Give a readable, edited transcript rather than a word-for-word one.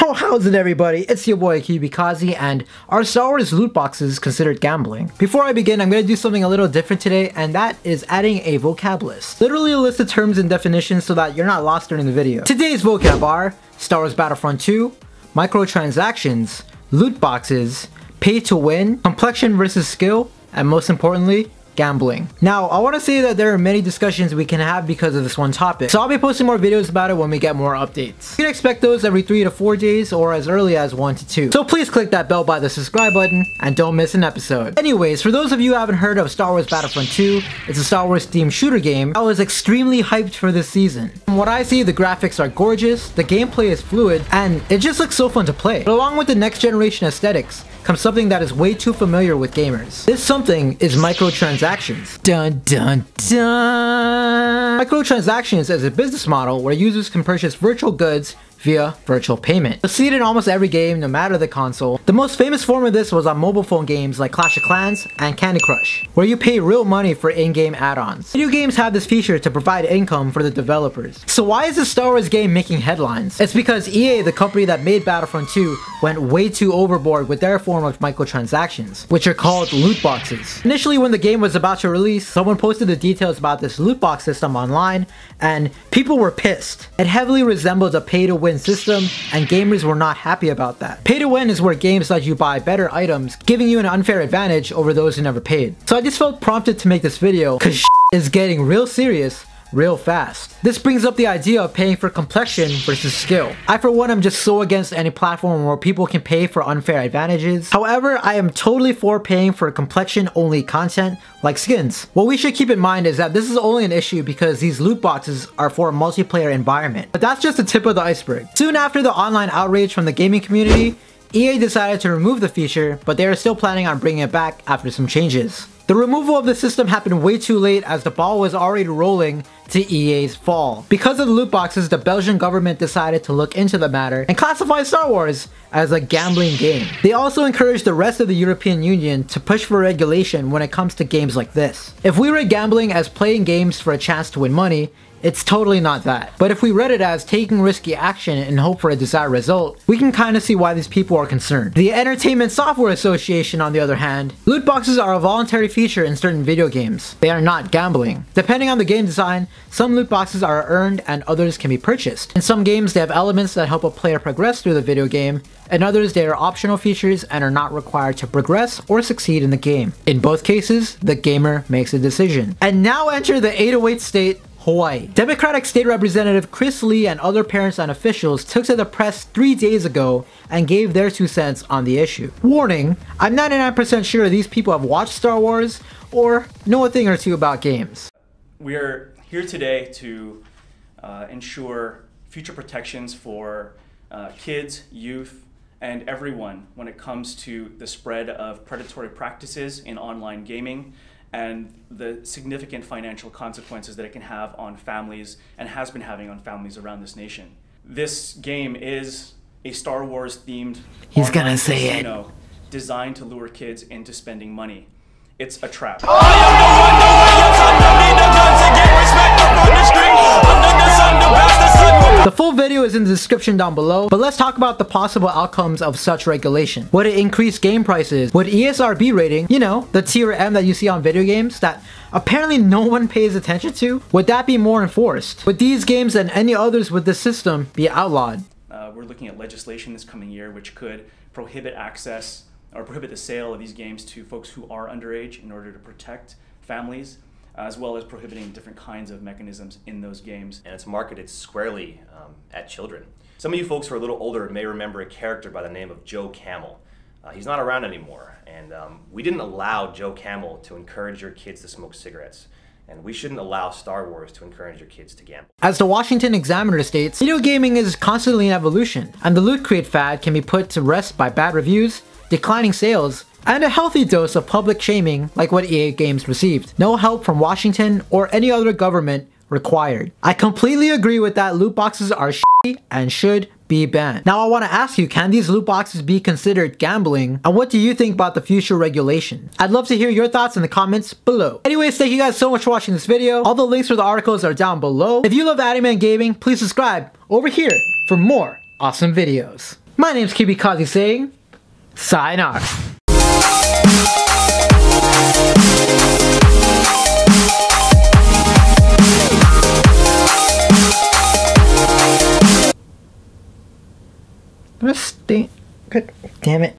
Yo, how's it everybody? It's your boy Kibikaze, and are Star Wars loot boxes considered gambling? Before I begin, I'm going to do something a little different today, and that is adding a vocab list. Literally a list of terms and definitions so that you're not lost during the video. Today's vocab are Star Wars Battlefront 2, microtransactions, loot boxes, pay to win, complexion versus skill, and most importantly, gambling. Now, I want to say that there are many discussions we can have because of this one topic, so I'll be posting more videos about it when we get more updates. You can expect those every 3 to 4 days or as early as 1 to 2. So please click that bell by the subscribe button and don't miss an episode. Anyways, for those of you who haven't heard of Star Wars Battlefront 2, it's a Star Wars themed shooter game. I was extremely hyped for this season. From what I see, the graphics are gorgeous, the gameplay is fluid, and it just looks so fun to play. But along with the next generation aesthetics comes something that is way too familiar with gamers. This something is microtransactions. Dun dun dun! Microtransactions is a business model where users can purchase virtual goods via virtual payment. You'll see it in almost every game, no matter the console. The most famous form of this was on mobile phone games like Clash of Clans and Candy Crush, where you pay real money for in-game add-ons. Video games have this feature to provide income for the developers. So why is this Star Wars game making headlines? It's because EA, the company that made Battlefront 2, went way too overboard with their form of microtransactions, which are called loot boxes. Initially, when the game was about to release, someone posted the details about this loot box system online, and people were pissed. It heavily resembled a pay-to-win system, and gamers were not happy about that. Pay to win is where games let you buy better items, giving you an unfair advantage over those who never paid. So I just felt prompted to make this video, cause is getting real serious real fast. This brings up the idea of paying for complexion versus skill. I for one am just so against any platform where people can pay for unfair advantages. However, I am totally for paying for complexion only content like skins. What we should keep in mind is that this is only an issue because these loot boxes are for a multiplayer environment. But that's just the tip of the iceberg. Soon after the online outrage from the gaming community, EA decided to remove the feature, but they are still planning on bringing it back after some changes. The removal of the system happened way too late as the ball was already rolling to EA's fall. Because of the loot boxes, the Belgian government decided to look into the matter and classify Star Wars as a gambling game. They also encouraged the rest of the European Union to push for regulation when it comes to games like this. If we rate gambling as playing games for a chance to win money, it's totally not that. But if we read it as taking risky action and hope for a desired result, we can kind of see why these people are concerned. The Entertainment Software Association, on the other hand, loot boxes are a voluntary feature in certain video games. They are not gambling. Depending on the game design, some loot boxes are earned and others can be purchased. In some games, they have elements that help a player progress through the video game. In others, they are optional features and are not required to progress or succeed in the game. In both cases, the gamer makes a decision. And now enter the 808 state, Hawaii. Democratic State Representative Chris Lee and other parents and officials took to the press 3 days ago and gave their 2 cents on the issue. Warning, I'm 99% sure these people have watched Star Wars or know a thing or two about games. We are here today to ensure future protections for kids, youth, and everyone when it comes to the spread of predatory practices in online gaming and the significant financial consequences that it can have on families and has been having on families around this nation. This game is a Star Wars themed He's gonna say casino designed to lure kids into spending money. It's a trap. The full video is in the description down below, but let's talk about the possible outcomes of such regulation. Would it increase game prices? Would ESRB rating, you know, the tier M that you see on video games that apparently no one pays attention to, would that be more enforced? Would these games and any others with this system be outlawed? We're looking at legislation this coming year which could prohibit access or prohibit the sale of these games to folks who are underage in order to protect families, as well as prohibiting different kinds of mechanisms in those games. And it's marketed squarely at children. Some of you folks who are a little older may remember a character by the name of Joe Camel. He's not around anymore, and we didn't allow Joe Camel to encourage your kids to smoke cigarettes. And we shouldn't allow Star Wars to encourage your kids to gamble. As the Washington Examiner states, video gaming is constantly in evolution, and the loot crate fad can be put to rest by bad reviews, declining sales, and a healthy dose of public shaming like what EA Games received. No help from Washington or any other government required. I completely agree with that. Loot boxes are shitty and should be banned. Now I want to ask you, can these loot boxes be considered gambling? And what do you think about the future regulation? I'd love to hear your thoughts in the comments below. Anyways, thank you guys so much for watching this video. All the links for the articles are down below. If you love anime and gaming, please subscribe over here for more awesome videos. My name's Kibikaze saying, sayonara. Let's stay. Good. Damn it.